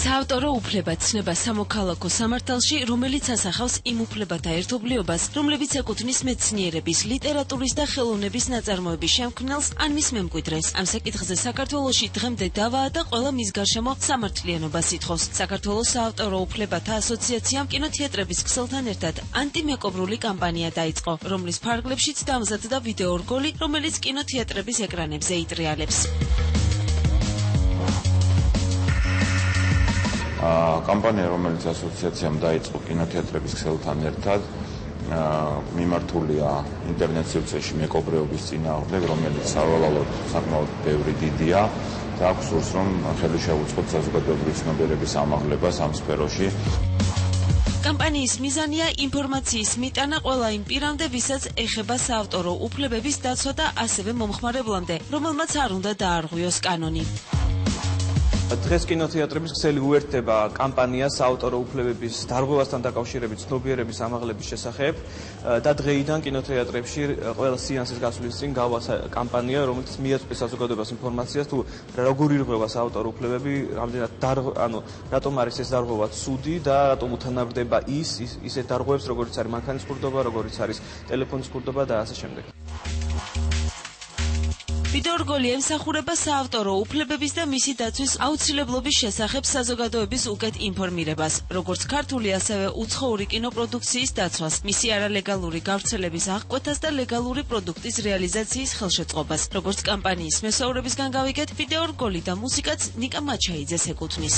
საავტორო უფლება ცნება სამოქალაქო სამართალში, რომელიც ასახავს იმ უფლებათა ერთობლიობას, რომლებიც ეკუთვნის მეცნიერების, ლიტერატურის და ხელოვნების ნაწარმოების შემქმნელს ან მის მემკვიდრეს. ამ საკითხზე საქართველოში დღემდე დავაა და ყველა მის გარშემო სამართლიანობას ითხოვს. საქართველოს საავტორო უფლებათა ასოციაციამ კინოთეატრების ქსელთან ერთად ანტიმეკობრული კამპანია დაიწყო, რომლის ფარგლებშიც დამზადდა ვიდეორგოლი, რომელიც კინოთეატრების ეკრანებზე იტრიალებს. კამპანია, რომელიც ასოციაციამ დაიწყო კინოთეატრების ქსელთან ერთად, მიმართულია ინტერნეტ სივრცეში მეკობრეობის წინააღმდეგ, რომელიც სავალალოდ საკმაოდ ბევრი დიდია და აქვს სურს, რომ ხელი შეუწყოთ საზოგადოებრივი ცნობიერების ამაღლებას ამ სფეროში. კამპანიის მიზანია ინფორმაციის მიტანა ყველა იმ პირამდე, ვისაც ეხება საავტორო უფლებების დაცვა და ასევე მომხმარებლამდე, რომელმაც არ უნდა დაარღვიოს კანონი. დღეს კინოთეატრების ქსელი უერთდება კამპანიას საავტორო უფლებების დარღვევასთან დაკავშირებით ცნობიერების ამაღლების შესახებ და დღეიდან კინოთეატრებში ყველა სეანსის გასვლის წინ გავა კამპანია, რომელიც მიაწვდის საზოგადოებას ინფორმაციას თუ როგორ ირღვევა საავტორო უფლებები, რამდენად რატომ არის ეს დარღვევა ცუდი და რატომ უთანაბრდება ისეთ დარღვევებს, როგორიც არის მანქანის ხურდობა, როგორიც არის ტელეფონის ხურდობა და ასე შემდეგ. ვიდეორგოლი ემსახურება საავტორო უფლებების და მისი დაცვის აუცილებლობის შესახებ საზოგადოების უკეთ ინფორმირებას, როგორც ქართული, ასევე უცხოური კინოპროდუქციის დაცვას, მისი არალეგალური გავრცელების აღკვეთას და ლეგალური პროდუქტის რეალიზაციის ხელშეწყობას. როგორც კამპანიის მესაურებისგან გავიგეთ, ვიდეორგოლი და მუსიკაც ნიკა მაჩაიძეს ეკუთვნის.